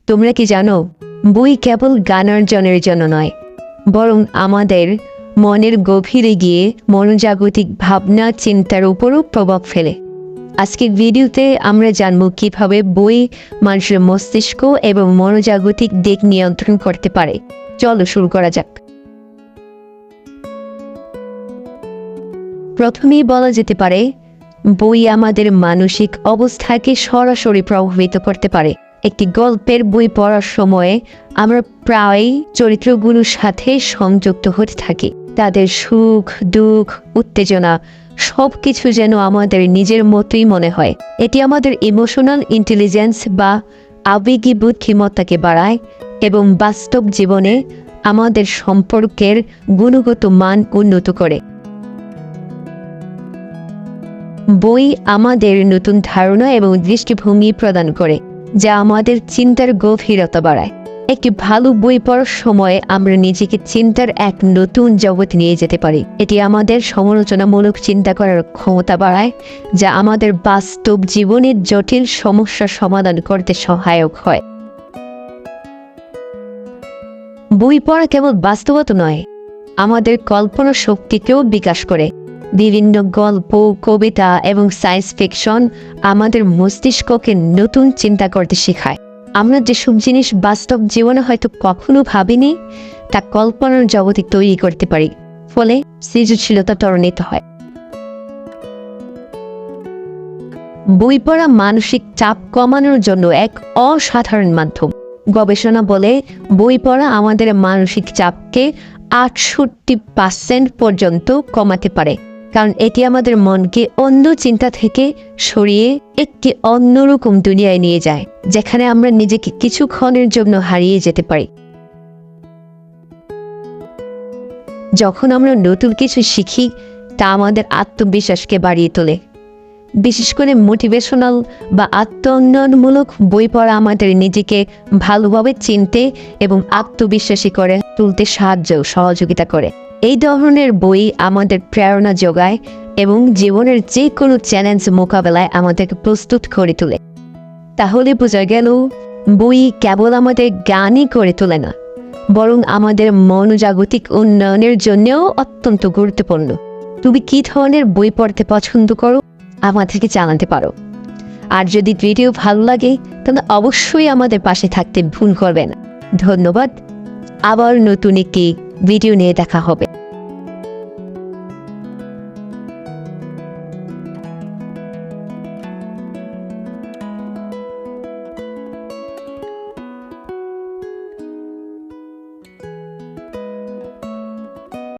তোমরা কি জানো, বই কেবল জ্ঞান অর্জনের জন্য নয়, বরং আমাদের মনের গভীরে গিয়ে মনোজাগতিক ভাবনা চিন্তার উপরও প্রভাব ফেলে। আজকের ভিডিওতে আমরা জানব কিভাবে বই মানুষের মস্তিষ্ক এবং মনোজাগতিক দিক নিয়ন্ত্রণ করতে পারে। চলো শুরু করা যাক। প্রথমেই বলা যেতে পারে, বই আমাদের মানসিক অবস্থাকে সরাসরি প্রভাবিত করতে পারে। একটি গল্পের বই পড়ার সময়ে আমরা প্রায়ই চরিত্রগুলোর সাথে সংযুক্ত হতে থাকি। তাদের সুখ, দুঃখ, উত্তেজনা সবকিছু যেন আমাদের নিজের মতোই মনে হয়। এটি আমাদের ইমোশনাল ইন্টেলিজেন্স বা আবেগী বুদ্ধিমত্তাকে বাড়ায় এবং বাস্তব জীবনে আমাদের সম্পর্কের গুণগত মান উন্নত করে। বই আমাদের নতুন ধারণা এবং দৃষ্টিভঙ্গি প্রদান করে, যা আমাদের চিন্তার গভীরতা বাড়ায়। একটি ভালো বই পড়ার সময় আমরা নিজেকে চিন্তার এক নতুন জগৎ নিয়ে যেতে পারি। এটি আমাদের সমালোচনামূলক চিন্তা করার ক্ষমতা বাড়ায়, যা আমাদের বাস্তব জীবনের জটিল সমস্যার সমাধান করতে সহায়ক হয়। বই পড়া কেবল বাস্তবতা নয়, আমাদের কল্পনা শক্তিকেও বিকাশ করে। বিভিন্ন গল্প, কবিতা এবং সায়েন্স ফিকশন আমাদের মস্তিষ্ককে নতুন চিন্তা করতে শেখায়। আমরা যেসব জিনিস বাস্তব জীবনে হয়তো কখনো ভাবিনি, তা কল্পনার জগতে তৈরি করতে পারি। ফলে সৃজনশীলতা ত্বরান্বিত হয়। বই পড়া মানসিক চাপ কমানোর জন্য এক অসাধারণ মাধ্যম। গবেষণা বলে, বই পড়া আমাদের মানসিক চাপকে 68% পর্যন্ত কমাতে পারে, কারণ এটি আমাদের মনকে অন্য চিন্তা থেকে সরিয়ে একটি অন্যরকম দুনিয়ায় নিয়ে যায়, যেখানে আমরা নিজেকে কিছুক্ষণের জন্য হারিয়ে যেতে পারি। যখন আমরা নতুন কিছু শিখি, তা আমাদের আত্মবিশ্বাসকে বাড়িয়ে তোলে। বিশেষ করে মোটিভেশনাল বা আত্ম-উন্নয়নমূলক বই পড়া আমাদের নিজেকে ভালোভাবে চিনতে এবং আত্মবিশ্বাসী করে তুলতে সহযোগিতা করে। এই ধরনের বই আমাদের প্রেরণা যোগায় এবং জীবনের যে কোনো চ্যালেঞ্জ মোকাবেলায় আমাদেরকে প্রস্তুত করে তোলে। তাহলে বোঝা গেল, বই কেবল আমাদের জ্ঞানই করে তোলে না, বরং আমাদের মনোজাগতিক উন্নয়নের জন্যও অত্যন্ত গুরুত্বপূর্ণ। তুমি কি ধরনের বই পড়তে পছন্দ করো, আমাদেরকে জানাতে পারো। আর যদি ভিডিও ভালো লাগে, তাহলে অবশ্যই আমাদের পাশে থাকতে ভুল করবে না। ধন্যবাদ। আবার নতুন একটি ভিডিও নিয়ে দেখা হবে।